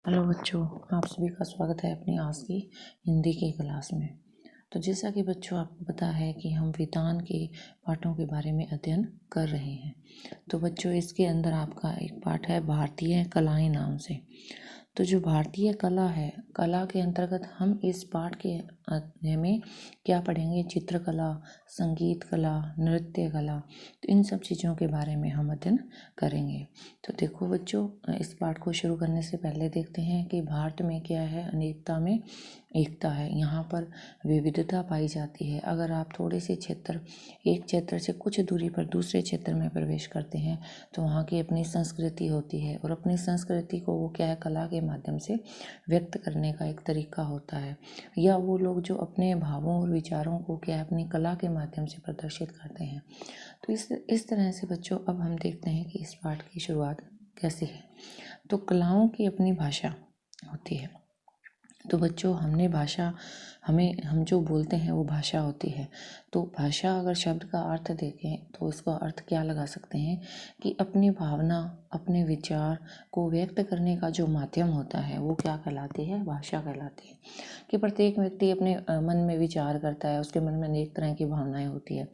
Hello बच्चों, आप सभी का स्वागत है अपनी आज की हिंदी की क्लास में। तो जैसा कि बच्चों आपको पता है कि हम विधान के पाठों के बारे में अध्ययन कर रहे हैं। तो बच्चों इसके अंदर आपका एक पाठ है भारतीय कलाएं नाम से। तो जो भारतीय कला है, कला के अंतर्गत हम इस पाठ के अध्याय में क्या पढ़ेंगे? चित्रकला, संगीत कला, नृत्य कला। तो इन सब चीज़ों के बारे में हम अध्ययन करेंगे। तो देखो बच्चों, इस पाठ को शुरू करने से पहले देखते हैं कि भारत में क्या है, अनेकता में एकता है। यहाँ पर विविधता पाई जाती है। अगर आप थोड़े से एक क्षेत्र से कुछ दूरी पर दूसरे क्षेत्र में प्रवेश करते हैं तो वहाँ की अपनी संस्कृति होती है, और अपनी संस्कृति को वो क्या है, कला के माध्यम से व्यक्त करने का एक तरीका होता है। या वो लोग जो अपने भावों और विचारों को क्या है, अपनी कला के माध्यम से प्रदर्शित करते हैं। तो इस तरह से बच्चों अब हम देखते हैं कि इस पाठ की शुरुआत कैसी है। तो कलाओं की अपनी भाषा होती है। तो बच्चों हम जो बोलते हैं वो भाषा होती है। तो भाषा, अगर शब्द का अर्थ देखें तो इसका अर्थ क्या लगा सकते हैं कि अपनी भावना, अपने विचार को व्यक्त करने का जो माध्यम होता है वो क्या कहलाती है? भाषा कहलाती है। कि प्रत्येक व्यक्ति अपने मन में विचार करता है, उसके मन में अनेक तरह की भावनाएं होती है,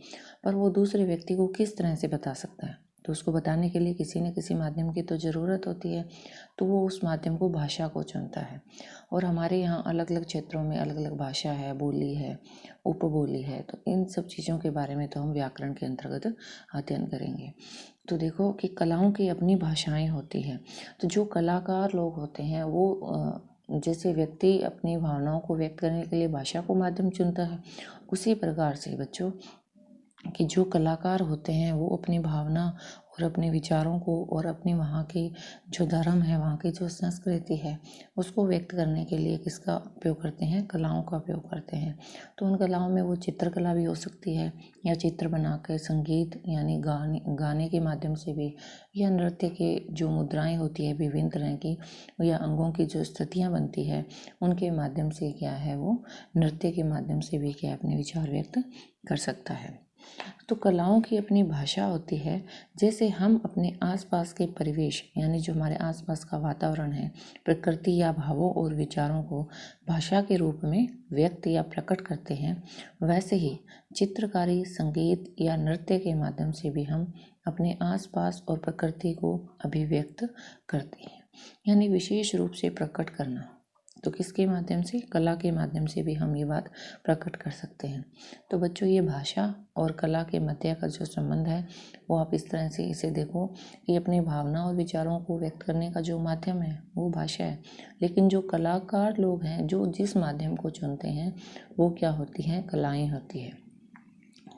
पर वो दूसरे व्यक्ति को किस तरह से बता सकता है? तो उसको बताने के लिए किसी न किसी माध्यम की तो ज़रूरत होती है। तो वो उस माध्यम को, भाषा को चुनता है। और हमारे यहाँ अलग अलग क्षेत्रों में अलग अलग भाषा है, बोली है, उपबोली है। तो इन सब चीज़ों के बारे में तो हम व्याकरण के अंतर्गत अध्ययन करेंगे। तो देखो कि कलाओं की अपनी भाषाएं होती हैं। तो जो कलाकार लोग होते हैं वो जैसे व्यक्ति अपनी भावनाओं को व्यक्त करने के लिए भाषा को माध्यम चुनता है, उसी प्रकार से बच्चों कि जो कलाकार होते हैं वो अपनी भावना और अपने विचारों को और अपनी वहाँ की जो धर्म है, वहाँ की जो संस्कृति है, उसको व्यक्त करने के लिए किसका उपयोग करते हैं? कलाओं का उपयोग करते हैं। तो उन कलाओं में वो चित्रकला भी हो सकती है, या चित्र बनाकर संगीत यानी गाने के माध्यम से भी, या नृत्य के जो मुद्राएं होती है विभिन्न तरह की, या अंगों की जो स्थितियाँ बनती है उनके माध्यम से क्या है, वो नृत्य के माध्यम से भी क्या अपने विचार व्यक्त कर सकता है। तो कलाओं की अपनी भाषा होती है। जैसे हम अपने आसपास के परिवेश यानी जो हमारे आसपास का वातावरण है, प्रकृति या भावों और विचारों को भाषा के रूप में व्यक्त या प्रकट करते हैं, वैसे ही चित्रकारी, संगीत या नृत्य के माध्यम से भी हम अपने आसपास और प्रकृति को अभिव्यक्त करते हैं, यानी विशेष रूप से प्रकट करना। तो किसके माध्यम से? कला के माध्यम से भी हम ये बात प्रकट कर सकते हैं। तो बच्चों, ये भाषा और कला के मध्य का जो संबंध है वो आप इस तरह से इसे देखो कि अपनी भावना और विचारों को व्यक्त करने का जो माध्यम है वो भाषा है, लेकिन जो कलाकार लोग हैं जो जिस माध्यम को चुनते हैं वो क्या होती हैं? कलाएं होती है।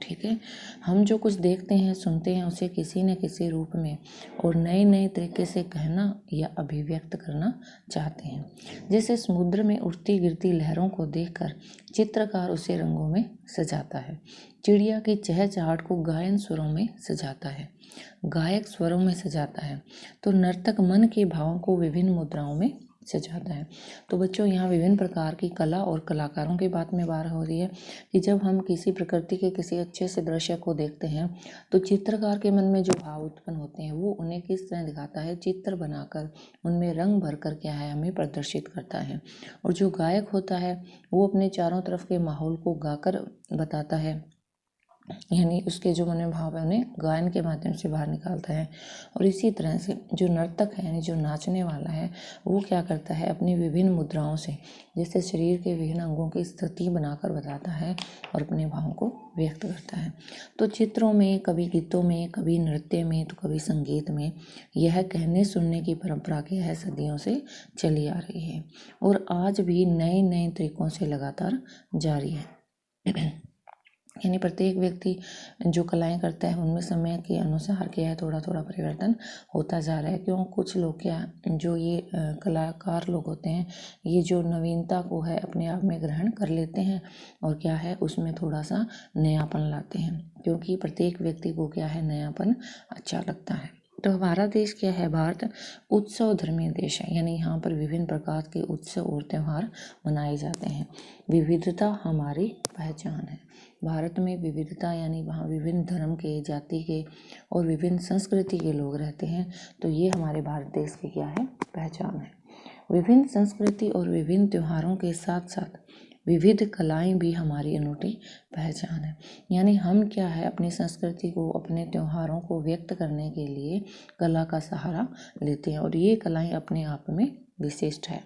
ठीक है, हम जो कुछ देखते हैं, सुनते हैं, उसे किसी न किसी रूप में और नए नए तरीके से कहना या अभिव्यक्त करना चाहते हैं। जैसे समुद्र में उठती गिरती लहरों को देखकर चित्रकार उसे रंगों में सजाता है, चिड़िया की चहचहाट को गायन स्वरों में सजाता है, गायक स्वरों में सजाता है, तो नर्तक मन के भावों को विभिन्न मुद्राओं में सजाता है। तो बच्चों, यहाँ विभिन्न प्रकार की कला और कलाकारों की बात में बात हो रही है कि जब हम किसी प्रकृति के किसी अच्छे से दृश्य को देखते हैं तो चित्रकार के मन में जो भाव उत्पन्न होते हैं वो उन्हें किस तरह दिखाता है? चित्र बनाकर उनमें रंग भरकर क्या है, हमें प्रदर्शित करता है। और जो गायक होता है वो अपने चारों तरफ के माहौल को गाकर बताता है, यानी उसके जो मन में भाव है उन्हें गायन के माध्यम से बाहर निकालता है। और इसी तरह से जो नर्तक है यानी जो नाचने वाला है वो क्या करता है? अपनी विभिन्न मुद्राओं से, जैसे शरीर के विभिन्न अंगों की स्थिति बनाकर बताता है और अपने भावों को व्यक्त करता है। तो चित्रों में, कभी गीतों में, कभी नृत्य में, तो कभी संगीत में यह कहने सुनने की परंपरा क्या है, सदियों से चली आ रही है और आज भी नए नए तरीकों से लगातार जारी है। यानी प्रत्येक व्यक्ति जो कलाएं करता है उनमें समय के अनुसार क्या है, थोड़ा थोड़ा परिवर्तन होता जा रहा है। क्यों? कुछ लोग क्या, जो ये कलाकार लोग होते हैं, ये जो नवीनता को है अपने आप में ग्रहण कर लेते हैं और क्या है, उसमें थोड़ा सा नयापन लाते हैं, क्योंकि प्रत्येक व्यक्ति को क्या है, नयापन अच्छा लगता है। तो हमारा देश क्या है? भारत उत्सव धर्मी देश है, यानी यहाँ पर विभिन्न प्रकार के उत्सव और त्यौहार मनाए जाते हैं। विविधता हमारी पहचान है। भारत में विविधता यानी वहाँ विभिन्न धर्म के, जाति के और विभिन्न संस्कृति के लोग रहते हैं। तो ये हमारे भारत देश की क्या है? पहचान है। विभिन्न संस्कृति और विभिन्न त्योहारों के साथ साथ विविध कलाएं भी हमारी अनूठी पहचान है। यानी हम क्या है, अपनी संस्कृति को, अपने त्योहारों को व्यक्त करने के लिए कला का सहारा लेते हैं और ये कलाएं अपने आप में विशिष्ट है।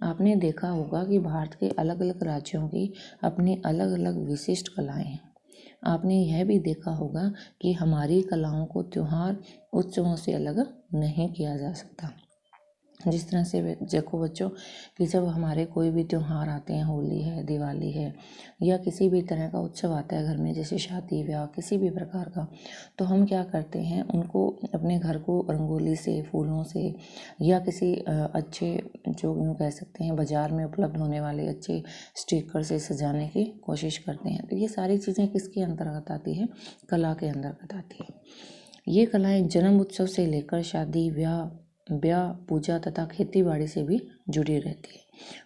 आपने देखा होगा कि भारत के अलग अलग राज्यों की अपनी अलग अलग विशिष्ट कलाएं हैं। आपने यह भी देखा होगा कि हमारी कलाओं को त्योहार उत्सवों से अलग नहीं किया जा सकता। जिस तरह से देखो बच्चों कि जब हमारे कोई भी त्योहार आते हैं, होली है, दिवाली है या किसी भी तरह का उत्सव आता है घर में, जैसे शादी ब्याह किसी भी प्रकार का, तो हम क्या करते हैं, उनको अपने घर को रंगोली से, फूलों से या किसी अच्छे, जो यूँ कह सकते हैं बाज़ार में उपलब्ध होने वाले अच्छे स्टिकर से सजाने की कोशिश करते हैं। तो ये सारी चीज़ें किसके अंतर्गत आती है? कला के अंतर्गत आती है। ये कलाएं जन्म उत्सव से लेकर शादी ब्याह, पूजा तथा खेती बाड़ी से भी जुड़ी रहती है।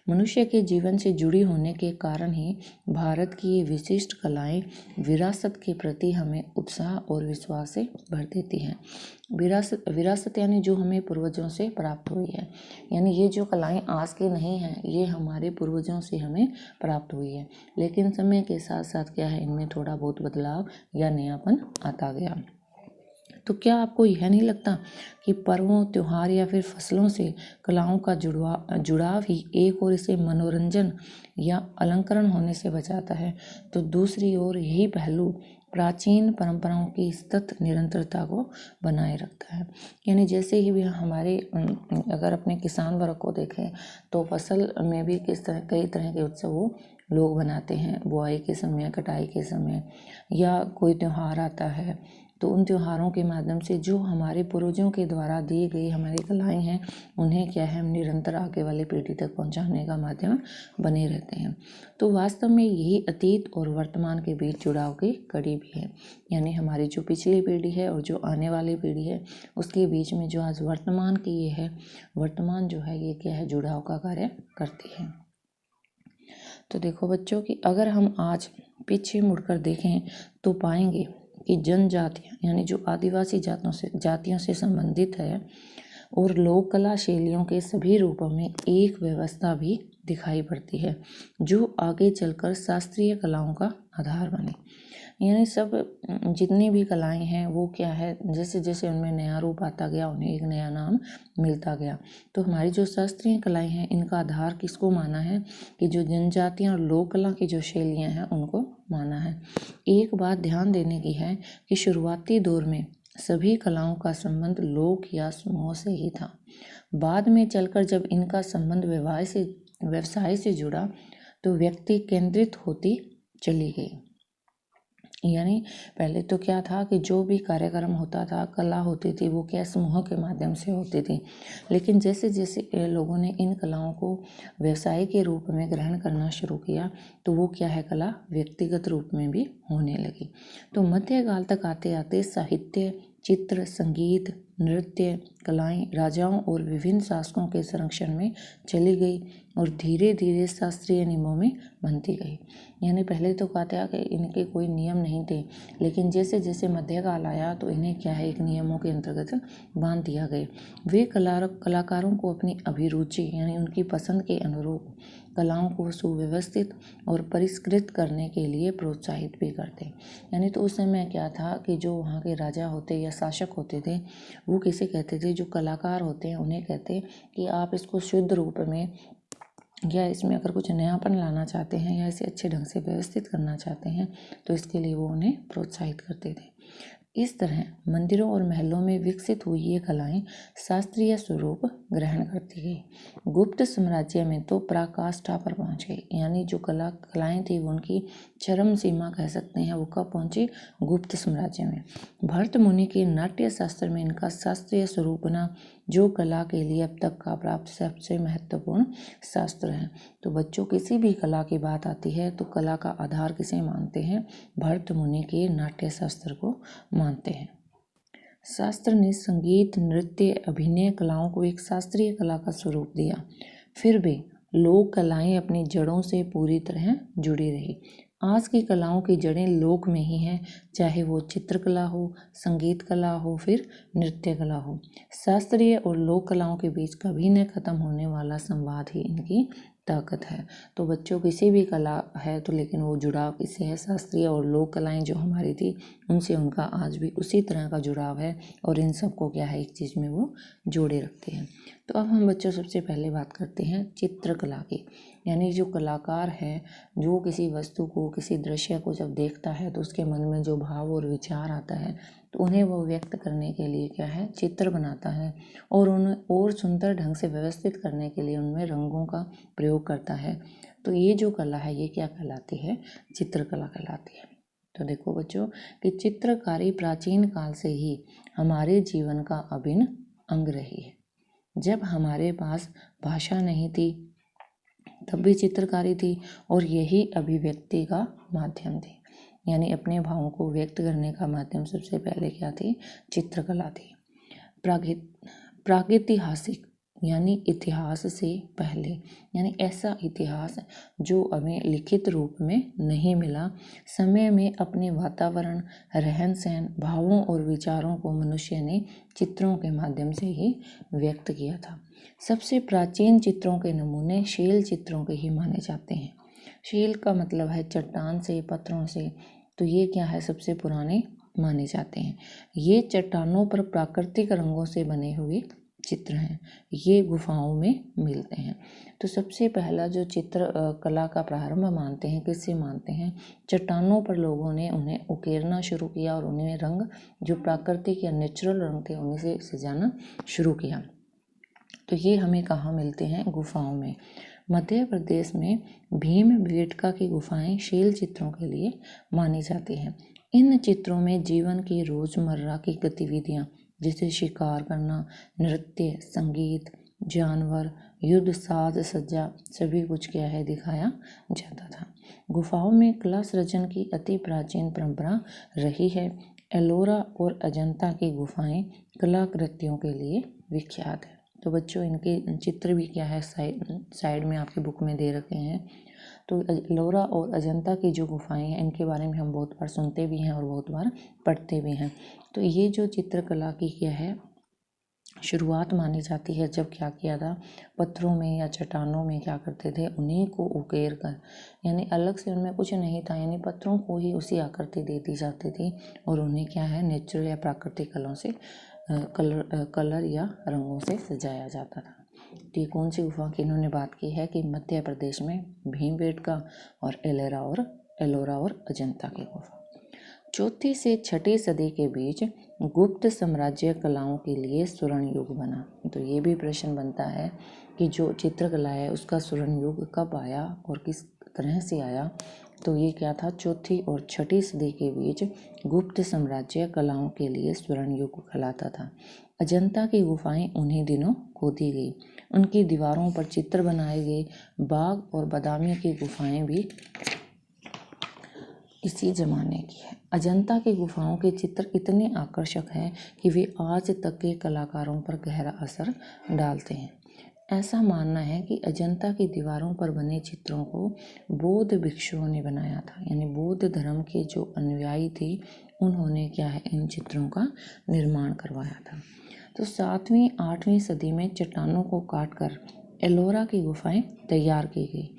मनुष्य के जीवन से जुड़ी होने के कारण ही भारत की ये विशिष्ट कलाएं विरासत के प्रति हमें उत्साह और विश्वास से भर देती हैं। विरासत यानी जो हमें पूर्वजों से प्राप्त हुई है, यानी ये जो कलाएं आज की नहीं हैं, ये हमारे पूर्वजों से हमें प्राप्त हुई है, लेकिन समय के साथ साथ क्या है, इनमें थोड़ा बहुत बदलाव या नयापन आता गया। तो क्या आपको यह नहीं लगता कि पर्वों, त्योहार या फिर फसलों से कलाओं का जुड़ाव ही एक और इसे मनोरंजन या अलंकरण होने से बचाता है, तो दूसरी ओर यही पहलू प्राचीन परंपराओं की सतत निरंतरता को बनाए रखता है। यानी जैसे ही भी हमारे अगर अपने किसान वर्ग को देखें तो फसल में भी कई तरह के उत्सव लोग बनाते हैं, बुआई के समय, कटाई के समय या कोई त्यौहार आता है, तो उन त्योहारों के माध्यम से जो हमारे पूर्वजों के द्वारा दी गई हमारी कलाएं हैं, उन्हें क्या है, हम निरंतर आगे वाली पीढ़ी तक पहुंचाने का माध्यम बने रहते हैं। तो वास्तव में यही अतीत और वर्तमान के बीच जुड़ाव की कड़ी भी है। यानी हमारी जो पिछली पीढ़ी है और जो आने वाली पीढ़ी है, उसके बीच में जो आज वर्तमान की ये है, वर्तमान जो है ये क्या है, जुड़ाव का कार्य करती है। तो देखो बच्चों कि अगर हम आज पीछे मुड़कर देखें तो पाएंगे कि जनजातियाँ यानी जो आदिवासी जातियों से संबंधित है और लोक कला शैलियों के सभी रूपों में एक व्यवस्था भी दिखाई पड़ती है जो आगे चलकर शास्त्रीय कलाओं का आधार बने। यानी सब जितनी भी कलाएं हैं वो क्या है, जैसे जैसे उनमें नया रूप आता गया, उन्हें एक नया नाम मिलता गया। तो हमारी जो शास्त्रीय कलाएं हैं, इनका आधार किसको माना है कि जो जनजातियां और लोक कला की जो शैलियां हैं उनको माना है। एक बात ध्यान देने की है कि शुरुआती दौर में सभी कलाओं का संबंध लोक या समूह से ही था। बाद में चलकर जब इनका संबंध व्यवसाय से जुड़ा तो व्यक्ति केंद्रित होती चली गई। यानी पहले तो क्या था कि जो भी कार्यक्रम होता था, कला होती थी, वो क्या समूह के माध्यम से होती थी, लेकिन जैसे जैसे लोगों ने इन कलाओं को व्यवसाय के रूप में ग्रहण करना शुरू किया तो वो क्या है, कला व्यक्तिगत रूप में भी होने लगी। तो मध्यकाल तक आते आते साहित्य, चित्र, संगीत, नृत्य कलाएं राजाओं और विभिन्न शासकों के संरक्षण में चली गई और धीरे धीरे शास्त्रीय नियमों में बनती गई। यानी पहले तो कहते हैं कि इनके कोई नियम नहीं थे, लेकिन जैसे जैसे मध्यकाल आया तो इन्हें क्या है, एक नियमों के अंतर्गत बांध दिया गया। वे कलाकारों को अपनी अभिरुचि यानी उनकी पसंद के अनुरूप कलाओं को सुव्यवस्थित और परिष्कृत करने के लिए प्रोत्साहित भी करते। यानी तो उस समय क्या था कि जो वहाँ के राजा होते या शासक होते थे, वो किसे कहते थे, जो कलाकार होते हैं उन्हें कहते कि आप इसको शुद्ध रूप में या इसमें अगर कुछ नयापन लाना चाहते हैं या इसे अच्छे ढंग से व्यवस्थित करना चाहते हैं तो इसके लिए वो उन्हें प्रोत्साहित करते थे। इस तरह मंदिरों और महलों में विकसित हुई ये कलाएं शास्त्रीय स्वरूप ग्रहण करती गई। गुप्त साम्राज्य में तो पराकाष्ठा पर पहुंच गई। यानी जो कलाएं थी वो उनकी चरम सीमा कह सकते हैं, वो कब पहुंची, गुप्त साम्राज्य में। भरत मुनि के नाट्य शास्त्र में इनका शास्त्रीय स्वरूप बना, जो कला के लिए अब तक का प्राप्त सबसे महत्वपूर्ण शास्त्र है। तो बच्चों, किसी भी कला की बात आती है तो कला का आधार किसे मानते हैं, भरत मुनि के नाट्य शास्त्र को मानते हैं। शास्त्र ने संगीत, नृत्य, अभिनय कलाओं को एक शास्त्रीय कला का स्वरूप दिया। फिर भी लोक कलाएं अपनी जड़ों से पूरी तरह जुड़ी रही। आज की कलाओं की जड़ें लोक में ही हैं, चाहे वो चित्रकला हो, संगीत कला हो, फिर नृत्य कला हो। शास्त्रीय और लोक कलाओं के बीच कभी न खत्म होने वाला संवाद ही इनकी ताकत है। तो बच्चों किसी भी कला है तो लेकिन वो जुड़ाव किससे है? शास्त्रीय और लोक कलाएं जो हमारी थी उनसे उनका आज भी उसी तरह का जुड़ाव है और इन सबको क्या है, एक चीज़ में वो जोड़े रखते हैं। तो अब हम बच्चों सबसे पहले बात करते हैं चित्रकला की। यानी जो कलाकार है, जो किसी वस्तु को, किसी दृश्य को जब देखता है तो उसके मन में जो भाव और विचार आता है तो उन्हें वो व्यक्त करने के लिए क्या है, चित्र बनाता है और उन्हें और सुंदर ढंग से व्यवस्थित करने के लिए उनमें रंगों का प्रयोग करता है। तो ये जो कला है ये क्या कहलाती है? चित्रकला कहलाती है। तो देखो बच्चों कि चित्रकारी प्राचीन काल से ही हमारे जीवन का अभिन्न अंग रही है। जब हमारे पास भाषा नहीं थी तब भी चित्रकारी थी और यही अभिव्यक्ति का माध्यम थी। यानी अपने भावों को व्यक्त करने का माध्यम सबसे पहले क्या थी? चित्रकला थी। प्रागैतिहासिक यानी इतिहास से पहले, यानी ऐसा इतिहास जो हमें लिखित रूप में नहीं मिला, समय में अपने वातावरण, रहन सहन, भावों और विचारों को मनुष्य ने चित्रों के माध्यम से ही व्यक्त किया था। सबसे प्राचीन चित्रों के नमूने शील चित्रों के ही माने जाते हैं। शील का मतलब है चट्टान से, पत्थरों से, तो ये क्या है, सबसे पुराने माने जाते हैं। ये चट्टानों पर प्राकृतिक रंगों से बने हुए चित्र हैं। ये गुफाओं में मिलते हैं। तो सबसे पहला जो चित्र कला का प्रारंभ मानते हैं, किससे मानते हैं? चट्टानों पर लोगों ने उन्हें उकेरना शुरू किया और उन्हें रंग जो प्राकृतिक या नेचुरल रंग थे उन्हीं से सजाना शुरू किया। तो ये हमें कहाँ मिलते हैं? गुफाओं में। मध्य प्रदेश में भीमबेटका की गुफाएं शील चित्रों के लिए मानी जाती हैं। इन चित्रों में जीवन की रोजमर्रा की गतिविधियां जैसे शिकार करना, नृत्य, संगीत, जानवर, युद्ध, साज सज्जा, सभी कुछ क्या है, दिखाया जाता था। गुफाओं में कला सृजन की अति प्राचीन परंपरा रही है। एलोरा और अजंता की गुफाएं कलाकृतियों के लिए विख्यात है। तो बच्चों इनके चित्र भी क्या है, साइड में आपकी बुक में दे रखे हैं। तो एलोरा और अजंता की जो गुफाएं हैं इनके बारे में हम बहुत बार सुनते भी हैं और बहुत बार पढ़ते भी हैं। तो ये जो चित्रकला की क्या है, शुरुआत मानी जाती है। जब क्या किया था, पत्थरों में या चट्टानों में क्या करते थे, उन्हीं को उकेर कर, यानी अलग से उनमें कुछ नहीं था, यानी पत्थरों को ही उसी आकृति दे दी जाती थी और उन्हें क्या है, नेचुरल या प्राकृतिक कलरों से कलर या रंगों से सजाया जाता था। तो ये कौन सी गुफा की इन्होंने बात की है कि मध्य प्रदेश में भीमबेटका और एलोरा और अजंता की गुफा। 4वीं से 6वीं सदी के बीच गुप्त साम्राज्य कलाओं के लिए स्वर्ण युग बना। तो ये भी प्रश्न बनता है कि जो चित्रकला है उसका स्वर्ण युग कब आया और किस तरह से आया। तो ये क्या था, 4वीं और 6वीं सदी के बीच गुप्त साम्राज्य कलाओं के लिए स्वर्ण युग कहलाता था। अजंता की गुफाएं उन्हीं दिनों खोदी गई, उनकी दीवारों पर चित्र बनाए गए। बाघ और बादामी की गुफाएं भी इसी जमाने की है। अजंता की गुफाओं के चित्र इतने आकर्षक हैं कि वे आज तक के कलाकारों पर गहरा असर डालते हैं। ऐसा मानना है कि अजंता की दीवारों पर बने चित्रों को बौद्ध भिक्षुओं ने बनाया था, यानी बौद्ध धर्म के जो अनुयायी थे उन्होंने क्या है, इन चित्रों का निर्माण करवाया था। तो 7वीं 8वीं सदी में चट्टानों को काटकर एलोरा की गुफाएं तैयार की गई।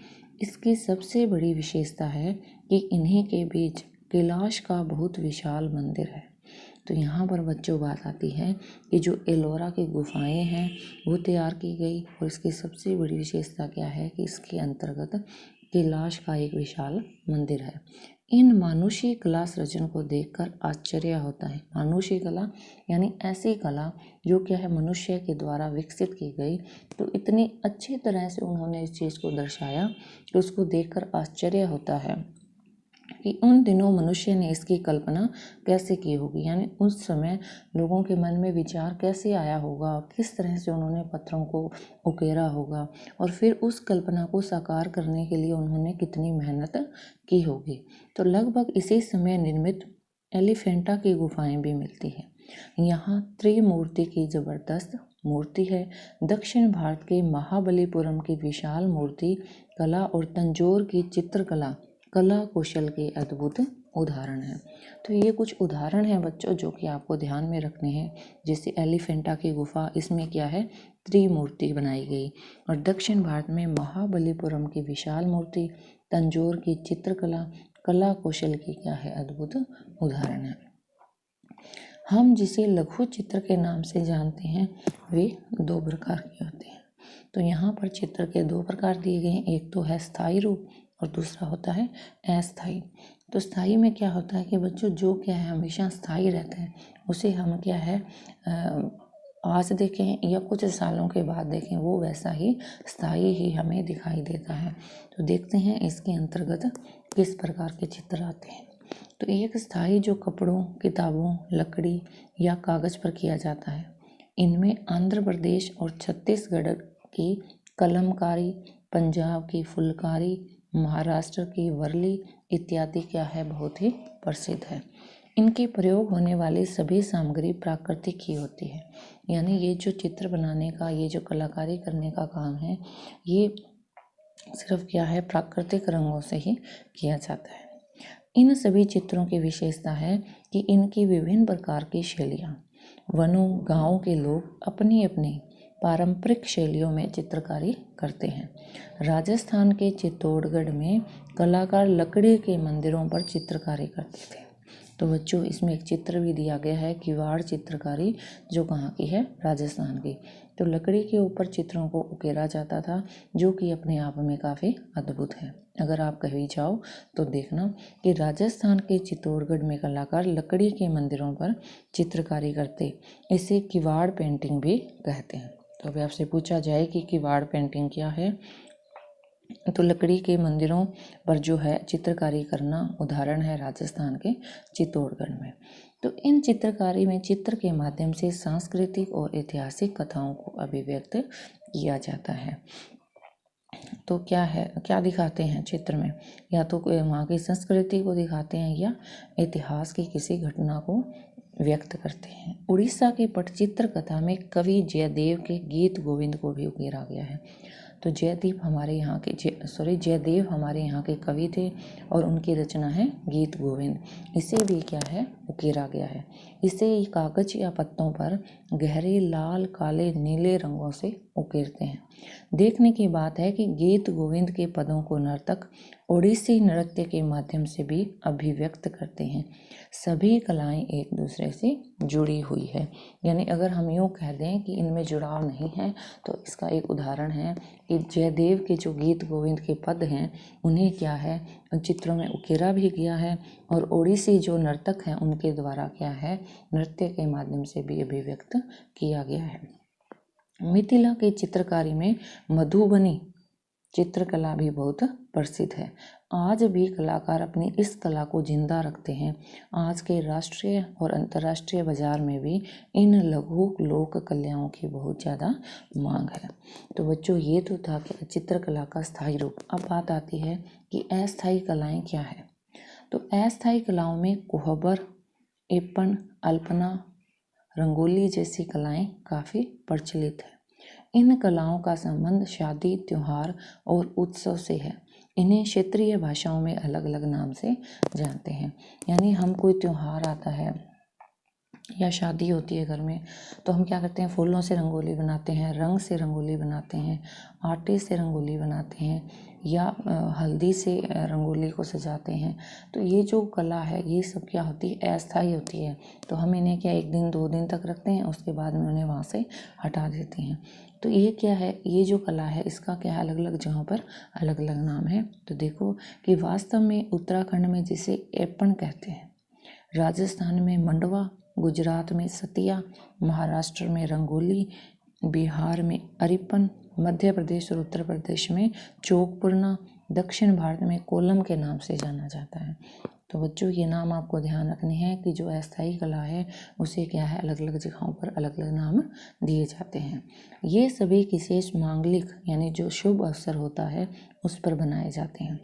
इसकी सबसे बड़ी विशेषता है कि इन्हीं के बीच कैलाश का बहुत विशाल मंदिर है। तो यहाँ पर बच्चों बात आती है कि जो एलोरा की गुफाएं हैं वो तैयार की गई और इसकी सबसे बड़ी विशेषता क्या है कि इसके अंतर्गत कैलाश का एक विशाल मंदिर है। इन मानुषी कला सृजन को देखकर आश्चर्य होता है। मानुषी कला यानी ऐसी कला जो क्या है, मनुष्य के द्वारा विकसित की गई। तो इतनी अच्छी तरह से उन्होंने इस चीज़ को दर्शाया कि उसको देखकर आश्चर्य होता है कि उन दिनों मनुष्य ने इसकी कल्पना कैसे की होगी, यानी उस समय लोगों के मन में विचार कैसे आया होगा, किस तरह से उन्होंने पत्थरों को उकेरा होगा और फिर उस कल्पना को साकार करने के लिए उन्होंने कितनी मेहनत की होगी। तो लगभग इसी समय निर्मित एलिफेंटा की गुफाएं भी मिलती है। यहाँ त्रिमूर्ति की जबरदस्त मूर्ति है। दक्षिण भारत के महाबलीपुरम की विशाल मूर्ति कला और तंजौर की चित्रकला कला कौशल के अद्भुत उदाहरण हैं। तो ये कुछ उदाहरण हैं बच्चों जो कि आपको ध्यान में रखने हैं। जैसे एलिफेंटा की गुफा, इसमें क्या है, त्रिमूर्ति बनाई गई। और दक्षिण भारत में महाबलीपुरम की विशाल मूर्ति, तंजौर की चित्रकला कला कौशल की क्या है, अद्भुत उदाहरण है। हम जिसे लघु चित्र के नाम से जानते हैं वे दो प्रकार के होते हैं। तो यहाँ पर चित्र के दो प्रकार दिए गए हैं, एक तो है स्थायी रूप और दूसरा होता है अस्थायी। तो स्थायी में क्या होता है कि बच्चों जो क्या है हमेशा स्थायी रहता है, उसे हम क्या है आज देखें या कुछ सालों के बाद देखें वो वैसा ही स्थायी ही हमें दिखाई देता है। तो देखते हैं इसके अंतर्गत किस प्रकार के चित्र आते हैं। तो एक स्थायी जो कपड़ों, किताबों, लकड़ी या कागज़ पर किया जाता है, इनमें आंध्र प्रदेश और छत्तीसगढ़ की कलमकारी, पंजाब की फुलकारी, महाराष्ट्र की वर्ली इत्यादि क्या है, बहुत ही प्रसिद्ध है। इनके प्रयोग होने वाली सभी सामग्री प्राकृतिक ही होती है। यानी ये जो चित्र बनाने का, ये जो कलाकारी करने का काम है, ये सिर्फ क्या है, प्राकृतिक रंगों से ही किया जाता है। इन सभी चित्रों की विशेषता है कि इनकी विभिन्न प्रकार की शैलियाँ, वनों गाँव के लोग अपनी अपनी पारंपरिक शैलियों में चित्रकारी करते हैं। राजस्थान के चित्तौड़गढ़ में कलाकार लकड़ी के मंदिरों पर चित्रकारी करते थे। तो बच्चों इसमें एक चित्र भी दिया गया है, किवाड़ चित्रकारी, जो कहाँ की है, राजस्थान की। तो लकड़ी के ऊपर चित्रों को उकेरा जाता था, जो कि अपने आप में काफ़ी अद्भुत है। अगर आप कहीं जाओ तो देखना कि राजस्थान के चित्तौड़गढ़ में कलाकार लकड़ी के मंदिरों पर चित्रकारी करते, इसे किवाड़ पेंटिंग भी कहते हैं। तो अभी आपसे पूछा जाए कि किवाड़ पेंटिंग क्या है, तो लकड़ी के मंदिरों पर जो है चित्रकारी करना उदाहरण है राजस्थान के चित्तौड़गढ़ में। तो इन चित्रकारी में चित्र के माध्यम से सांस्कृतिक और ऐतिहासिक कथाओं को अभिव्यक्त किया जाता है। तो क्या है, क्या दिखाते हैं चित्र में, या तो वहाँ की संस्कृति को दिखाते हैं या इतिहास की किसी घटना को व्यक्त करते हैं। उड़ीसा के पटचित्र कथा में कवि जयदेव के गीत गोविंद को भी उकेरा गया है। तो जयदेव हमारे यहाँ के कवि थे और उनकी रचना है गीत गोविंद। इसे भी क्या है, उकेरा गया है। इसे कागज या पत्तों पर गहरे लाल, काले, नीले रंगों से उकेरते हैं। देखने की बात है कि गीत गोविंद के पदों को नर्तक ओडिसी नृत्य के माध्यम से भी अभिव्यक्त करते हैं। सभी कलाएं एक दूसरे से जुड़ी हुई है। यानी अगर हम यूँ कह दें कि इनमें जुड़ाव नहीं है, तो इसका एक उदाहरण है कि जयदेव के जो गीत गोविंद के पद हैं, उन्हें क्या है, चित्रों में उकेरा भी गया है, और ओडिसी जो नर्तक हैं उनके द्वारा क्या है, नृत्य के माध्यम से भी अभिव्यक्त किया गया है। मिथिला की चित्रकारी में मधुबनी चित्रकला भी बहुत प्रसिद्ध है। आज भी कलाकार अपनी इस कला को जिंदा रखते हैं। आज के राष्ट्रीय और अंतर्राष्ट्रीय बाजार में भी इन लघु लोक कलाओं की बहुत ज़्यादा मांग है। तो बच्चों ये तो था कि चित्रकला का स्थायी रूप। अब बात आती है कि अस्थायी कलाएं क्या है। तो अस्थायी कलाओं में कोहबर, एपन, अल्पना, रंगोली जैसी कलाएं काफ़ी प्रचलित है। इन कलाओं का संबंध शादी, त्योहार और उत्सव से है। इन्हें क्षेत्रीय भाषाओं में अलग अलग नाम से जानते हैं। यानी हम कोई त्योहार आता है या शादी होती है घर में, तो हम क्या करते हैं, फूलों से रंगोली बनाते हैं, रंग से रंगोली बनाते हैं, आटे से रंगोली बनाते हैं, या हल्दी से रंगोली को सजाते हैं। तो ये जो कला है ये सब क्या होती है, अस्थायी होती है। तो हम इन्हें क्या 1 दिन 2 दिन तक रखते हैं, उसके बाद में उन्हें वहाँ से हटा देते हैं। तो ये क्या है, ये जो कला है इसका क्या है, अलग अलग जगहों पर अलग अलग नाम है। तो देखो कि वास्तव में उत्तराखंड में जिसे एपण कहते हैं, राजस्थान में मंडवा, गुजरात में सतिया, महाराष्ट्र में रंगोली, बिहार में अरिपन, मध्य प्रदेश और उत्तर प्रदेश में चौकपुरना, दक्षिण भारत में कोलम के नाम से जाना जाता है। तो बच्चों ये नाम आपको ध्यान रखने हैं कि जो अस्थायी कला है उसे क्या है, अलग अलग जगहों पर अलग अलग नाम दिए जाते हैं। ये सभी विशेष मांगलिक यानी जो शुभ अवसर होता है उस पर बनाए जाते हैं।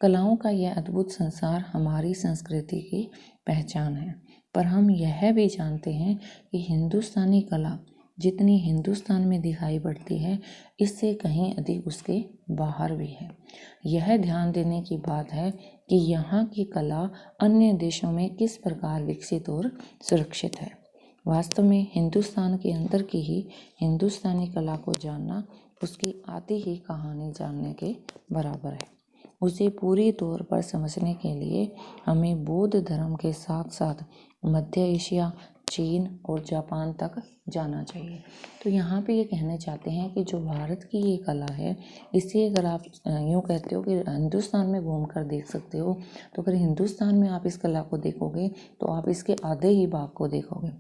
कलाओं का यह अद्भुत संसार हमारी संस्कृति की पहचान है। पर हम यह भी जानते हैं कि हिंदुस्तानी कला जितनी हिंदुस्तान में दिखाई पड़ती है इससे कहीं अधिक उसके बाहर भी है। यह ध्यान देने की बात है कि यहाँ की कला अन्य देशों में किस प्रकार विकसित और सुरक्षित है। वास्तव में हिंदुस्तान के अंदर की ही हिंदुस्तानी कला को जानना उसकी आधी ही कहानी जानने के बराबर है। उसे पूरी तौर पर समझने के लिए हमें बौद्ध धर्म के साथ साथ मध्य एशिया, चीन और जापान तक जाना चाहिए। तो यहाँ पे ये कहना चाहते हैं कि जो भारत की ये कला है, इसे अगर आप यूँ कहते हो कि हिंदुस्तान में घूम कर देख सकते हो, तो अगर हिंदुस्तान में आप इस कला को देखोगे तो आप इसके आधे ही भाग को देखोगे।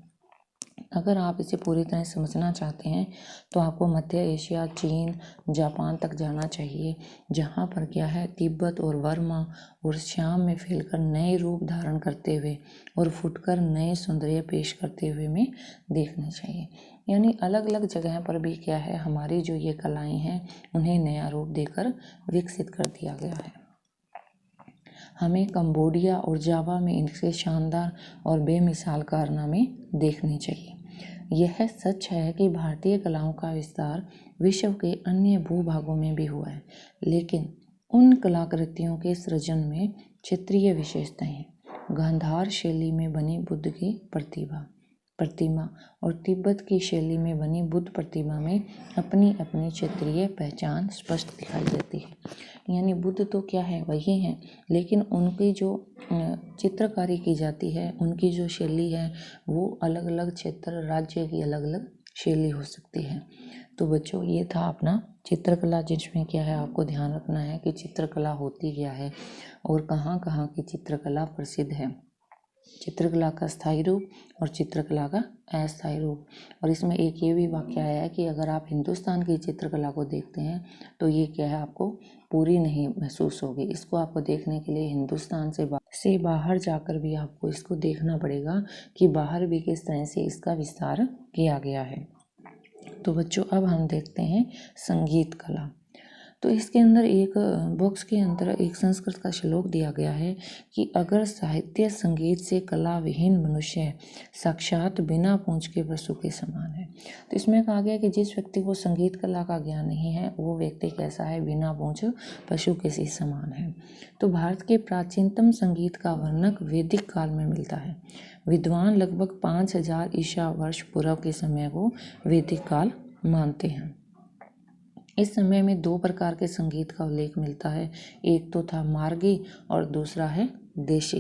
अगर आप इसे पूरी तरह समझना चाहते हैं तो आपको मध्य एशिया, चीन, जापान तक जाना चाहिए, जहाँ पर क्या है तिब्बत और वर्मा और श्याम में फैलकर नए रूप धारण करते हुए और फुटकर नए सौंदर्य पेश करते हुए में देखना चाहिए। यानी अलग अलग जगह पर भी क्या है हमारी जो ये कलाएं हैं उन्हें नया रूप देकर विकसित कर दिया गया है। हमें कंबोडिया और जावा में इनके शानदार और बेमिसाल कारनामे देखने चाहिए। यह सच है कि भारतीय कलाओं का विस्तार विश्व के अन्य भूभागों में भी हुआ है, लेकिन उन कलाकृतियों के सृजन में क्षेत्रीय विशेषताएं हैं। गांधार शैली में बनी बुद्ध की प्रतिमा और तिब्बत की शैली में बनी बुद्ध प्रतिमा में अपनी अपनी क्षेत्रीय पहचान स्पष्ट दिखाई देती है। यानी बुद्ध तो क्या है वही हैं, लेकिन उनकी जो चित्रकारी की जाती है, उनकी जो शैली है वो अलग अलग क्षेत्र राज्य की अलग अलग शैली हो सकती है। तो बच्चों ये था अपना चित्रकला, जिसमें क्या है आपको ध्यान रखना है कि चित्रकला होती क्या है और कहाँ कहाँ की चित्रकला प्रसिद्ध है। चित्रकला का स्थायी रूप और चित्रकला का अस्थायी रूप। और इसमें एक ये भी वाक्य आया है कि अगर आप हिंदुस्तान की चित्रकला को देखते हैं तो ये क्या है आपको पूरी नहीं महसूस होगी। इसको आपको देखने के लिए हिंदुस्तान से बाहर जाकर भी आपको इसको देखना पड़ेगा कि बाहर भी किस तरह से इसका विस्तार किया गया है। तो बच्चों अब हम देखते हैं संगीत कला। तो इसके अंदर एक बॉक्स के अंदर एक संस्कृत का श्लोक दिया गया है कि अगर साहित्य संगीत से कला विहीन मनुष्य साक्षात बिना पूंछ के पशु के समान है। तो इसमें कहा गया कि जिस व्यक्ति को संगीत कला का ज्ञान नहीं है वो व्यक्ति कैसा है, बिना पूंछ पशु के सी समान है। तो भारत के प्राचीनतम संगीत का वर्णन वैदिक काल में मिलता है। विद्वान लगभग 5000 ईसा वर्ष पूर्व के समय को वैदिक काल मानते हैं। इस समय में दो प्रकार के संगीत का उल्लेख मिलता है, एक तो था मार्गी और दूसरा है देशी।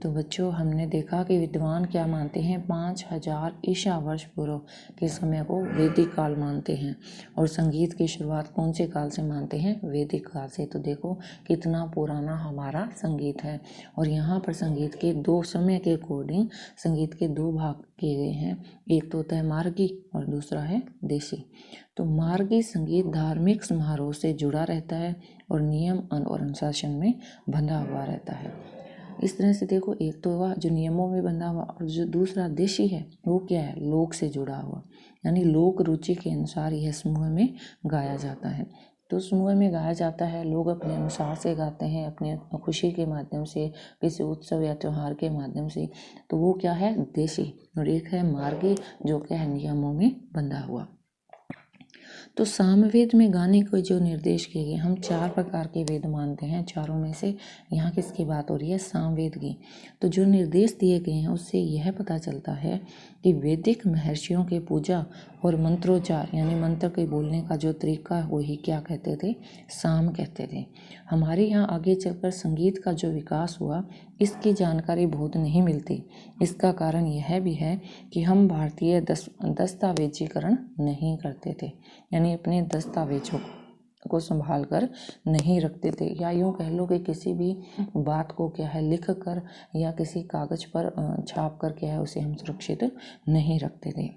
तो बच्चों हमने देखा कि विद्वान क्या मानते हैं, 5000 ईसा वर्ष पूर्व के समय को वैदिक काल मानते हैं और संगीत की शुरुआत कौन से काल से मानते हैं, वैदिक काल से। तो देखो कितना पुराना हमारा संगीत है। और यहाँ पर संगीत के दो समय के अकॉर्डिंग संगीत के दो भाग किए गए हैं, एक तो होता है मार्गी और दूसरा है देशी। तो मार्गी संगीत धार्मिक समारोह से जुड़ा रहता है और नियम और अनुशासन में बंधा हुआ रहता है। इस तरह से देखो एक तो हुआ जो नियमों में बंधा हुआ और जो दूसरा देशी है वो क्या है, लोक से जुड़ा हुआ, यानी लोक रुचि के अनुसार यह समूह में गाया जाता है। तो समूह में गाया जाता है, लोग अपने अनुसार से गाते हैं, अपने खुशी के माध्यम से, किसी उत्सव या त्यौहार के माध्यम से। तो वो क्या है देशी, और एक है मार्गी जो क्या है नियमों में बंधा हुआ। तो सामवेद में गाने को जो निर्देश किए गए, हम 4 प्रकार के वेद मानते हैं, चारों में से यहाँ किसकी बात हो रही है, सामवेद की। तो जो निर्देश दिए गए हैं उससे यह पता चलता है कि वैदिक महर्षियों के पूजा और मंत्रोच्चार यानी मंत्र के बोलने का जो तरीका वही क्या कहते थे, साम कहते थे। हमारे यहाँ आगे चलकर संगीत का जो विकास हुआ इसकी जानकारी बहुत नहीं मिलती। इसका कारण यह भी है कि हम भारतीय दस्तावेजीकरण नहीं करते थे, यानी अपने दस्तावेजों को संभाल कर नहीं रखते थे, या यूँ कह लो कि किसी भी बात को क्या है लिख कर या किसी कागज पर छाप कर क्या है उसे हम सुरक्षित नहीं रखते थे।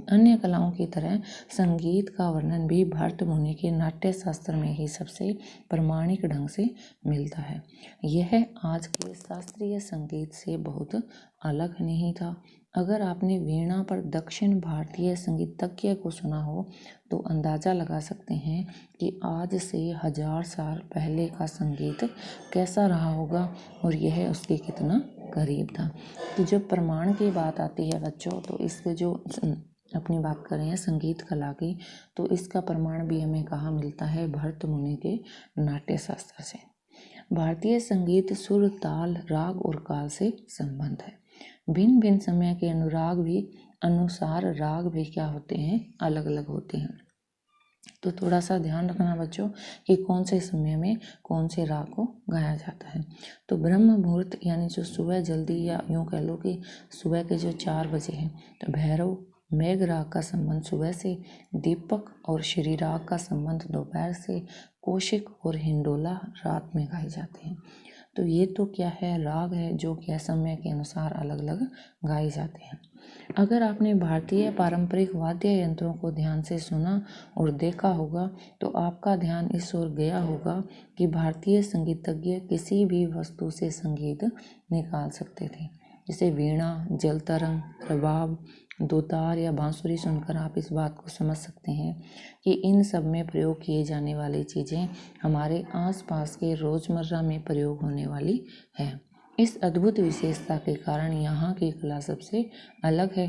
अन्य कलाओं की तरह संगीत का वर्णन भी भरत मुनि के नाट्य शास्त्र में ही सबसे प्रामाणिक ढंग से मिलता है। यह आज के शास्त्रीय संगीत से बहुत अलग नहीं था। अगर आपने वीणा पर दक्षिण भारतीय संगीतज्ञ को सुना हो तो अंदाज़ा लगा सकते हैं कि आज से 1000 साल पहले का संगीत कैसा रहा होगा और यह उसके कितना करीब था। तो जब प्रमाण की बात आती है बच्चों, तो इसके जो अपनी बात कर रहे हैं संगीत कला की, तो इसका प्रमाण भी हमें कहाँ मिलता है? भरत मुनि के नाट्य शास्त्र से। भारतीय संगीत सुर, ताल, राग और काल से संबंध है। भिन्न भिन्न समय के अनुसार राग भी क्या होते हैं? अलग अलग होते हैं। तो थोड़ा सा ध्यान रखना बच्चों कि कौन से समय में कौन से राग को गाया जाता है। तो ब्रह्म मुहूर्त यानी जो सुबह जल्दी, या यूँ कह लो कि सुबह के जो 4 बजे हैं, तो भैरव मेघ राग का संबंध सुबह से, दीपक और श्री राग का संबंध दोपहर से, कौशिक और हिंडोला रात में गाए जाते हैं। तो ये तो क्या है? राग है जो क्या समय के अनुसार अलग अलग गाए जाते हैं। अगर आपने भारतीय पारंपरिक वाद्य यंत्रों को ध्यान से सुना और देखा होगा तो आपका ध्यान इस ओर गया होगा कि भारतीय संगीतज्ञ किसी भी वस्तु से संगीत निकाल सकते थे। जैसे वीणा, जल तरंग, रबाब, दोतार या बांसुरी सुनकर आप इस बात को समझ सकते हैं कि इन सब में प्रयोग किए जाने वाली चीज़ें हमारे आसपास के रोज़मर्रा में प्रयोग होने वाली है। इस अद्भुत विशेषता के कारण यहाँ की कला सबसे अलग है।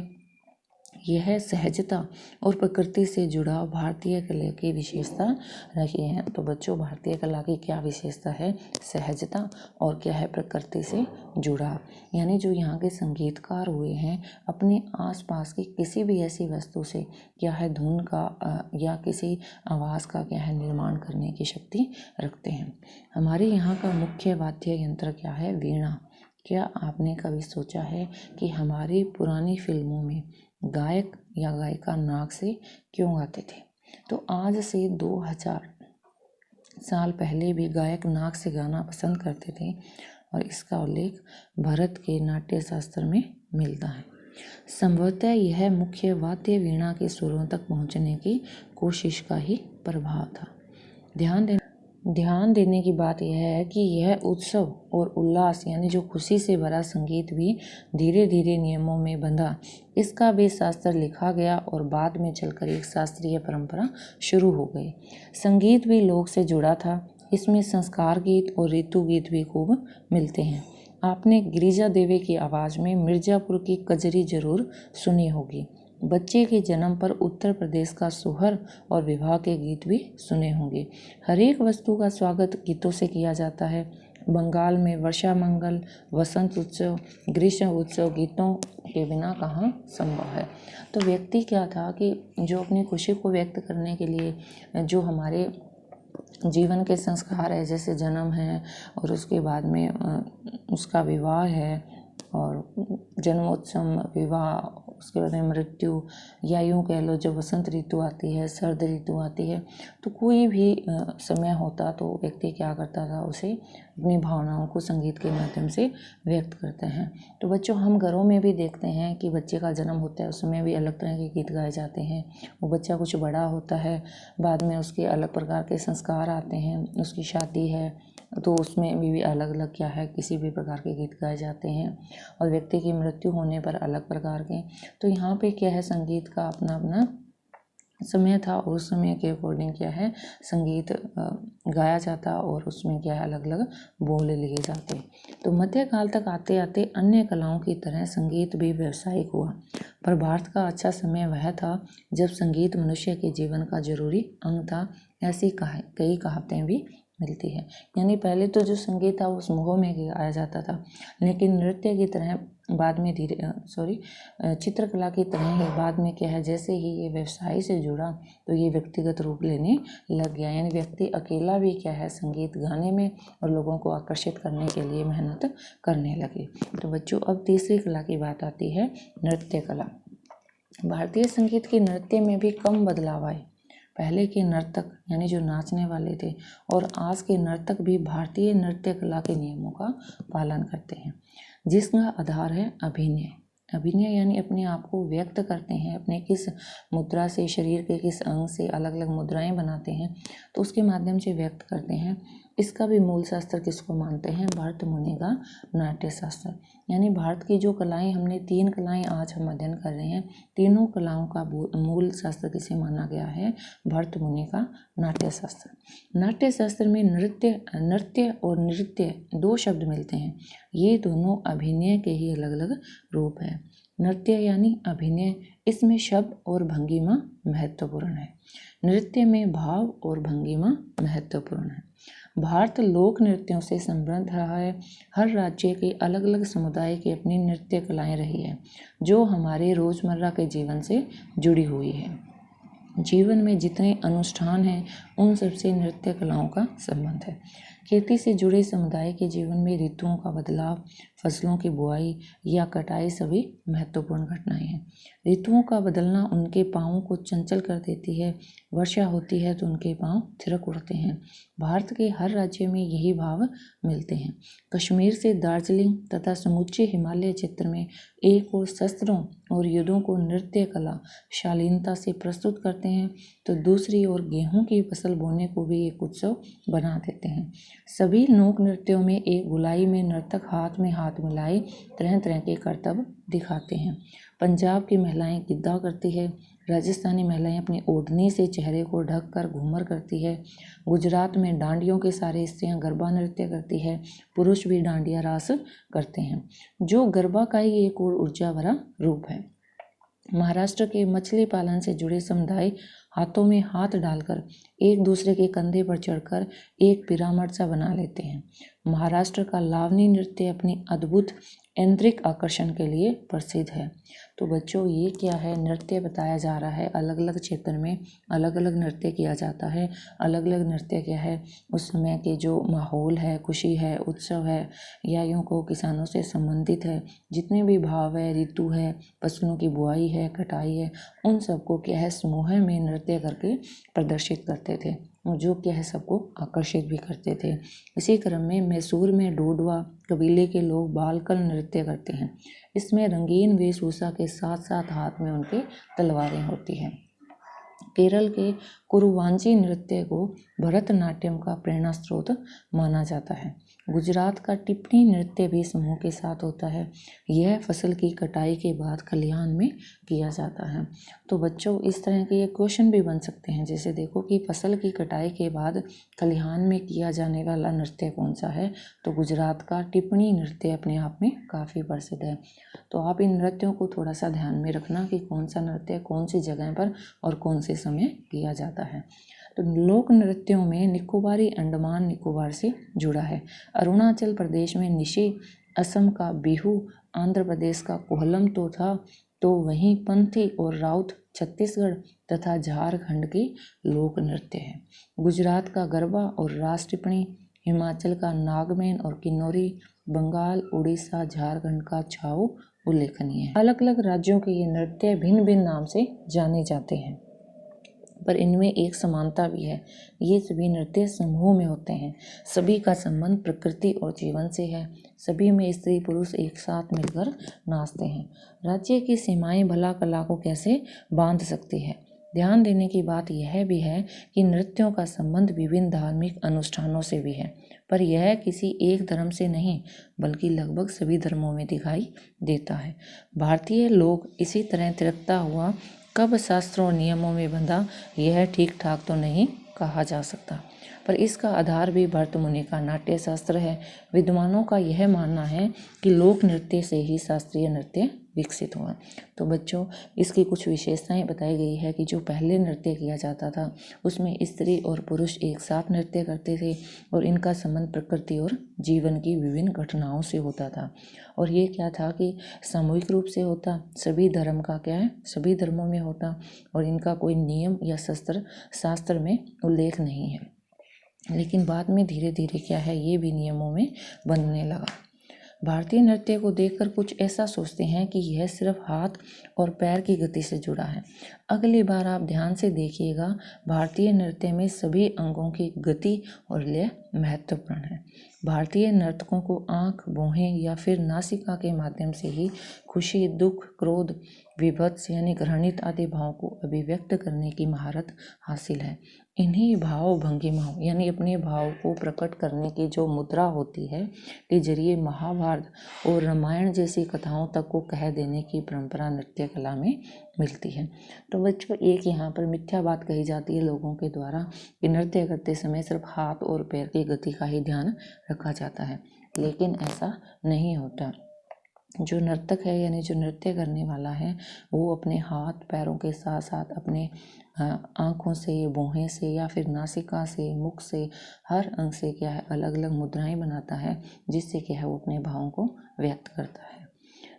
यह सहजता और प्रकृति से जुड़ाव भारतीय कला की विशेषता रही है। तो बच्चों, भारतीय कला की क्या विशेषता है? सहजता और क्या है? प्रकृति से जुड़ाव। यानी जो यहाँ के संगीतकार हुए हैं अपने आसपास की किसी भी ऐसी वस्तु से क्या है? धुन का या किसी आवाज़ का क्या है? निर्माण करने की शक्ति रखते हैं। हमारे यहाँ का मुख्य वाद्य यंत्र क्या है? वीणा। क्या आपने कभी सोचा है कि हमारी पुरानी फिल्मों में गायक या गायिका नाक से क्यों गाते थे? तो आज से 2000 साल पहले भी गायक नाक से गाना पसंद करते थे और इसका उल्लेख भरत के नाट्य शास्त्र में मिलता है। संभवतः यह मुख्य वाद्य वीणा के सुरों तक पहुंचने की कोशिश का ही प्रभाव था। ध्यान देने की बात यह है कि यह उत्सव और उल्लास यानी जो खुशी से भरा संगीत भी धीरे धीरे नियमों में बंधा। इसका भी शास्त्र लिखा गया और बाद में चलकर एक शास्त्रीय परंपरा शुरू हो गई। संगीत भी लोक से जुड़ा था। इसमें संस्कार गीत और ऋतु गीत भी खूब मिलते हैं। आपने गिरिजा देवी की आवाज़ में मिर्ज़ापुर की कजरी जरूर सुनी होगी। बच्चे के जन्म पर उत्तर प्रदेश का सोहर और विवाह के गीत भी सुने होंगे। हर एक वस्तु का स्वागत गीतों से किया जाता है। बंगाल में वर्षा मंगल, वसंत उत्सव, ग्रीष्म उत्सव गीतों के बिना कहाँ संभव है। तो व्यक्ति क्या था कि जो अपनी खुशी को व्यक्त करने के लिए जो हमारे जीवन के संस्कार है, जैसे जन्म है और उसके बाद में उसका विवाह है और जन्मोत्सव, विवाह, उसके बाद में मृत्यु, या यूँ कह लो जब वसंत ऋतु आती है, सर्द ऋतु आती है, तो कोई भी समय होता तो व्यक्ति क्या करता था? उसे अपनी भावनाओं को संगीत के माध्यम से व्यक्त करते हैं। तो बच्चों, हम घरों में भी देखते हैं कि बच्चे का जन्म होता है, उस समय भी अलग तरह के गीत गाए जाते हैं। वो बच्चा कुछ बड़ा होता है, बाद में उसके अलग प्रकार के संस्कार आते हैं, उसकी शादी है तो उसमें भी अलग अलग क्या है? किसी भी प्रकार के गीत गाए जाते हैं। और व्यक्ति की मृत्यु होने पर अलग प्रकार के। तो यहाँ पे क्या है? संगीत का अपना अपना समय था और उस समय के अकॉर्डिंग क्या है? संगीत गाया जाता और उसमें क्या है? अलग अलग बोल लिए जाते। तो मध्यकाल तक आते आते अन्य कलाओं की तरह संगीत भी व्यावसायिक हुआ। पर भारत का अच्छा समय वह था जब संगीत मनुष्य के जीवन का जरूरी अंग था। ऐसी कई कहावतें भी मिलती है। यानी पहले तो जो संगीत था वो समूहों में गाया जाता था, लेकिन नृत्य की तरह बाद में चित्रकला की तरह ही बाद में क्या है? जैसे ही ये व्यवसाय से जुड़ा तो ये व्यक्तिगत रूप लेने लग गया। यानी व्यक्ति अकेला भी क्या है? संगीत गाने में और लोगों को आकर्षित करने के लिए मेहनत करने लगे। तो बच्चों, अब तीसरी कला की बात आती है, नृत्य कला। भारतीय संगीत के नृत्य में भी कम बदलाव आए। पहले के नर्तक यानी जो नाचने वाले थे और आज के नर्तक भी भारतीय नृत्य कला के नियमों का पालन करते हैं, जिसका आधार है अभिनय। अभिनय यानी अपने आप को व्यक्त करते हैं, अपने किस मुद्रा से, शरीर के किस अंग से अलग अलग मुद्राएं बनाते हैं तो उसके माध्यम से व्यक्त करते हैं। इसका भी मूल शास्त्र किसको मानते हैं? भरत मुनि का नाट्य शास्त्र। यानी भारत की जो कलाएं, हमने 3 कलाएं आज हम अध्ययन कर रहे हैं, तीनों कलाओं का मूल शास्त्र किसे माना गया है? भरत मुनि का नाट्य शास्त्र। नाट्य शास्त्र में नृत्य और नृत्य 2 शब्द मिलते हैं। ये दोनों अभिनय के ही अलग अलग रूप हैं। नृत्य यानी अभिनय, इसमें शब्द और भंगिमा महत्वपूर्ण है। नृत्य में भाव और भंगिमा महत्वपूर्ण है। भारत लोक नृत्यों से समृद्ध रहा है। हर राज्य के अलग अलग समुदाय की अपनी नृत्य कलाएं रही है, जो हमारे रोजमर्रा के जीवन से जुड़ी हुई है। जीवन में जितने अनुष्ठान हैं, उन सबसे नृत्य कलाओं का संबंध है। खेती से जुड़े समुदाय के जीवन में ऋतुओं का बदलाव, फसलों की बुआई या कटाई सभी महत्वपूर्ण घटनाएं हैं। ऋतुओं का बदलना उनके पाँवों को चंचल कर देती है। वर्षा होती है तो उनके पाँव थिरक उठते हैं। भारत के हर राज्य में यही भाव मिलते हैं। कश्मीर से दार्जिलिंग तथा समूचे हिमालय क्षेत्र में एक और शस्त्रों और युद्धों को नृत्य कला शालीनता से प्रस्तुत करते हैं, तो दूसरी ओर गेहूं की फसल बोने को भी एक उत्सव बना देते हैं। सभी लोक नृत्यों में एक गुलाई में नर्तक हाथ में हाथ मिलाए तरह तरह के करतब दिखाते हैं। पंजाब की महिलाएं गिद्धा करती है, राजस्थानी महिलाएं अपनी ओढ़नी से चेहरे को ढककर घूमर करती है, गुजरात में डांडियों के सारे स्त्रियां गरबा नृत्य करती है, पुरुष भी डांडिया रास करते हैं, जो गरबा का ही एक और ऊर्जा भरा रूप है। महाराष्ट्र के मछली पालन से जुड़े समुदाय हाथों में हाथ डालकर एक दूसरे के कंधे पर चढ़कर एक पिरामिड सा बना लेते हैं। महाराष्ट्र का लावनी नृत्य अपनी अद्भुत ऐन्द्रिक आकर्षण के लिए प्रसिद्ध है। तो बच्चों, ये क्या है, नृत्य बताया जा रहा है। अलग अलग क्षेत्र में अलग अलग नृत्य किया जाता है। अलग अलग नृत्य क्या है, उस समय के जो माहौल है, खुशी है, उत्सव है, या यूँ को किसानों से संबंधित है, जितने भी भाव है, ऋतु है, फसलों की बुआई है, कटाई है, उन सबको क्या है समूह में नृत्य करके प्रदर्शित करते थे, जो क्या है सबको आकर्षित भी करते थे। इसी क्रम में मैसूर में डोडवा कबीले के लोग बालकल नृत्य करते हैं। इसमें रंगीन वेशभूषा के साथ साथ हाथ में उनके तलवारें होती हैं। केरल के कुरुवांची नृत्य को भरतनाट्यम का प्रेरणा स्रोत माना जाता है। गुजरात का टिप्पणी नृत्य भी समूह के साथ होता है। यह फसल की कटाई के बाद खलिहान में किया जाता है। तो बच्चों, इस तरह के ये क्वेश्चन भी बन सकते हैं। जैसे देखो कि फसल की कटाई के बाद खलिहान में किया जाने वाला नृत्य कौन सा है, तो गुजरात का टिप्पणी नृत्य अपने आप में काफ़ी प्रसिद्ध है। तो आप इन नृत्यों को थोड़ा सा ध्यान में रखना कि कौन सा नृत्य कौन सी जगह पर और कौन से समय किया जाता है। तो लोक नृत्यों में निकोबारी अंडमान निकोबार से जुड़ा है। अरुणाचल प्रदेश में निशी, असम का बिहू, आंध्र प्रदेश का कोहलम तो था, तो वहीं पंथी और राउत छत्तीसगढ़ तथा झारखंड के लोक नृत्य है। गुजरात का गरबा और रास टिप्पणी, हिमाचल का नागमेन और किन्नौरी, बंगाल, उड़ीसा, झारखंड का छाऊ उल्लेखनीय है। अलग अलग राज्यों के ये नृत्य भिन्न भिन्न नाम से जाने जाते हैं, पर इनमें एक समानता भी है। ये सभी नृत्य समूह में होते हैं। सभी का संबंध प्रकृति और जीवन से है। सभी में स्त्री पुरुष एक साथ मिलकर नाचते हैं। राज्य की सीमाएं भला कला को कैसे बांध सकती है। ध्यान देने की बात यह भी है कि नृत्यों का संबंध विभिन्न धार्मिक अनुष्ठानों से भी है, पर यह किसी एक धर्म से नहीं बल्कि लगभग सभी धर्मों में दिखाई देता है। भारतीय लोग इसी तरह तिरकता हुआ कब शास्त्रों और नियमों में बंधा, यह ठीक ठाक तो नहीं कहा जा सकता, पर इसका आधार भी भरत मुनि का नाट्य शास्त्र है। विद्वानों का यह मानना है कि लोक नृत्य से ही शास्त्रीय नृत्य विकसित हुआ। तो बच्चों, इसकी कुछ विशेषताएं बताई गई है कि जो पहले नृत्य किया जाता था उसमें स्त्री और पुरुष एक साथ नृत्य करते थे और इनका संबंध प्रकृति और जीवन की विभिन्न घटनाओं से होता था। और ये क्या था कि सामूहिक रूप से होता, सभी धर्म का क्या है, सभी धर्मों में होता, और इनका कोई नियम या शास्त्र में उल्लेख नहीं है। लेकिन बाद में धीरे धीरे क्या है, ये भी नियमों में बनने लगा। भारतीय नृत्य को देखकर कुछ ऐसा सोचते हैं कि यह सिर्फ हाथ और पैर की गति से जुड़ा है। अगली बार आप ध्यान से देखिएगा, भारतीय नृत्य में सभी अंगों की गति और लय महत्वपूर्ण है। भारतीय नर्तकों को आँख, भौहें या फिर नासिका के माध्यम से ही खुशी, दुख, क्रोध, विभत्स यानी घृणित आदि भाव को अभिव्यक्त करने की महारत हासिल है। इन्हीं भाव भंगिमाओं यानी अपने भाव को प्रकट करने की जो मुद्रा होती है के जरिए महाभारत और रामायण जैसी कथाओं तक को कह देने की परंपरा नृत्य कला में मिलती है। तो बच्चों, एक यहाँ पर मिथ्या बात कही जाती है लोगों के द्वारा कि नृत्य करते समय सिर्फ हाथ और पैर की गति का ही ध्यान रखा जाता है, लेकिन ऐसा नहीं होता। जो नर्तक है यानी जो नृत्य करने वाला है वो अपने हाथ पैरों के साथ साथ अपने आँखों से, भौहें से या फिर नासिका से, मुख से, हर अंग से क्या है अलग अलग मुद्राएं बनाता है, जिससे क्या है वो अपने भावों को व्यक्त करता है।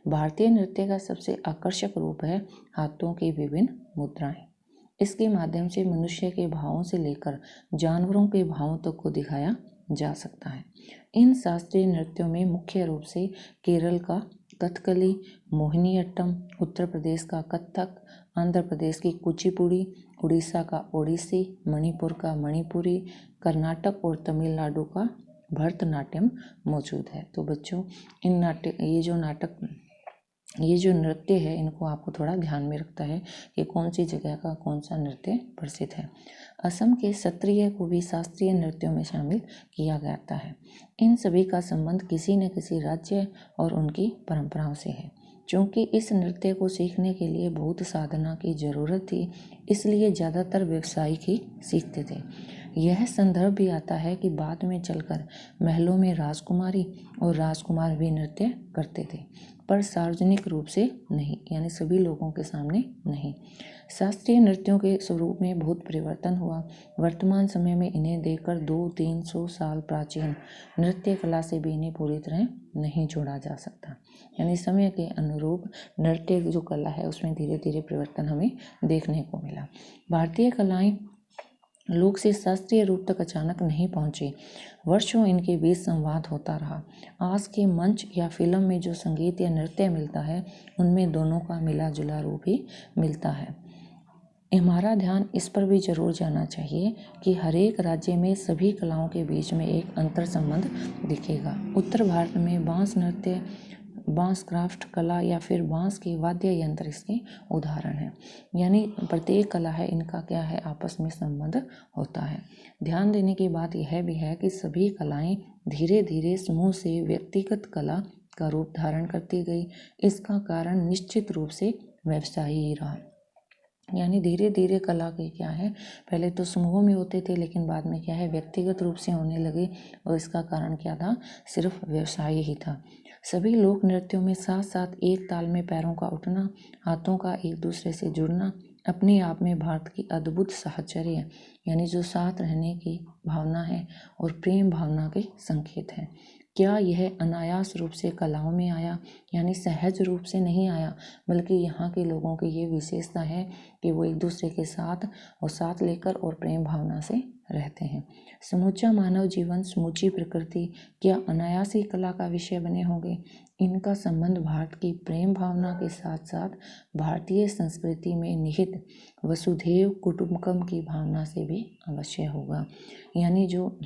भारतीय नृत्य का सबसे आकर्षक रूप है हाथों की विभिन्न मुद्राएं। इसके माध्यम से मनुष्य के भावों से लेकर जानवरों के भावों तक को दिखाया जा सकता है। इन शास्त्रीय नृत्यों में मुख्य रूप से केरल का कथकली, मोहिनीअट्टम, उत्तर प्रदेश का कथक, आंध्र प्रदेश की कुचिपुड़ी, उड़ीसा का ओडिसी, मणिपुर का मणिपुरी, कर्नाटक और तमिलनाडु का भरतनाट्यम मौजूद है। तो बच्चों ये जो नृत्य है इनको आपको थोड़ा ध्यान में रखता है कि कौन सी जगह का कौन सा नृत्य प्रसिद्ध है। असम के सत्रिय को भी शास्त्रीय नृत्यों में शामिल किया जाता है। इन सभी का संबंध किसी न किसी राज्य और उनकी परंपराओं से है। चूँकि इस नृत्य को सीखने के लिए बहुत साधना की जरूरत थी, इसलिए ज़्यादातर व्यावसायिक ही सीखते थे। यह संदर्भ भी आता है कि बाद में चलकर महलों में राजकुमारी और राजकुमार भी नृत्य करते थे, पर सार्वजनिक रूप से नहीं, यानी सभी लोगों के सामने नहीं। शास्त्रीय नृत्यों के स्वरूप में बहुत परिवर्तन हुआ। वर्तमान समय में इन्हें देखकर 200-300 साल प्राचीन नृत्य कला से भी इन्हें पूरी तरह नहीं जोड़ा जा सकता। यानी समय के अनुरूप नृत्य जो कला है उसमें धीरे धीरे परिवर्तन हमें देखने को मिला। भारतीय कलाएं लोक से शास्त्रीय रूप तक अचानक नहीं पहुंची। वर्षों इनके बीच संवाद होता रहा। आज के मंच या फिल्म में जो संगीत या नृत्य मिलता है उनमें दोनों का मिला जुला रूप ही मिलता है। हमारा ध्यान इस पर भी जरूर जाना चाहिए कि हर एक राज्य में सभी कलाओं के बीच में एक अंतर संबंध दिखेगा। उत्तर भारत में बांस नृत्य, बांस क्राफ्ट कला या फिर बांस के वाद्य यंत्र इसके उदाहरण हैं। यानी प्रत्येक कला है इनका क्या है आपस में संबंध होता है। ध्यान देने की बात यह भी है कि सभी कलाएं धीरे धीरे समूह से व्यक्तिगत कला का रूप धारण करती गई। इसका कारण निश्चित रूप से व्यवसाय ही रहा। यानी धीरे धीरे कला के क्या है पहले तो समूहों में होते थे, लेकिन बाद में क्या है व्यक्तिगत रूप से होने लगे, और इसका कारण क्या था, सिर्फ व्यवसाय ही था। सभी लोक नृत्यों में साथ साथ एक ताल में पैरों का उठना, हाथों का एक दूसरे से जुड़ना अपने आप में भारत की अद्भुत साहचर्य यानी जो साथ रहने की भावना है और प्रेम भावना के संकेत है। क्या यह अनायास रूप से कलाओं में आया, यानी सहज रूप से नहीं आया, बल्कि यहाँ के लोगों की ये विशेषता है कि वो एक दूसरे के साथ और साथ लेकर और प्रेम भावना से रहते हैं। समूचा मानव जीवन, समूची प्रकृति क्या अनायास ही कला का विषय बने होंगे। इनका संबंध भारत की प्रेम भावना के साथ साथ भारतीय संस्कृति में निहित वसुधैव कुटुंबकम की भावना से भी अवश्य होगा। यानी जो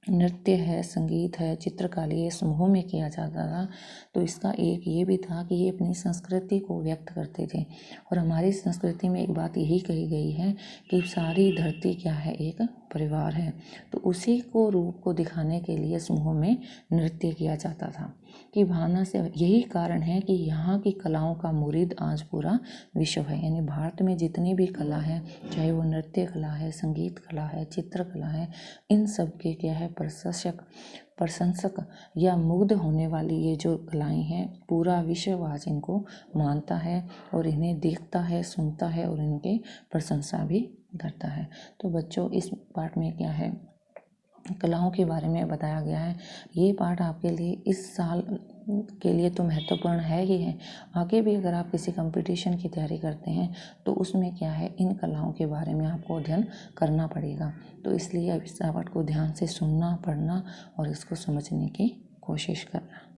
नृत्य है, संगीत है, चित्रकारी है, समूह में किया जाता था, तो इसका एक ये भी था कि ये अपनी संस्कृति को व्यक्त करते थे। और हमारी संस्कृति में एक बात यही कही गई है कि सारी धरती क्या है, एक परिवार है। तो उसी को रूप को दिखाने के लिए समूह में नृत्य किया जाता था कि भावना से। यही कारण है कि यहाँ की कलाओं का मुरीद आज पूरा विश्व है। यानी भारत में जितनी भी कला है, चाहे वो नृत्य कला है, संगीत कला है, चित्रकला है, इन सब के क्या है प्रशंसक या मुग्ध होने वाली ये जो कलाएं हैं, पूरा विश्व आज इनको मानता है और इन्हें देखता है, सुनता है और इनके प्रशंसा भी करता है। तो बच्चों इस पाठ में क्या है कलाओं के बारे में बताया गया है। ये पाठ आपके लिए इस साल के लिए तो महत्वपूर्ण है ही है। आगे भी अगर आप किसी कंपटीशन की तैयारी करते हैं तो उसमें क्या है इन कलाओं के बारे में आपको अध्ययन करना पड़ेगा। तो इसलिए इस पाठ को ध्यान से सुनना, पढ़ना और इसको समझने की कोशिश करना।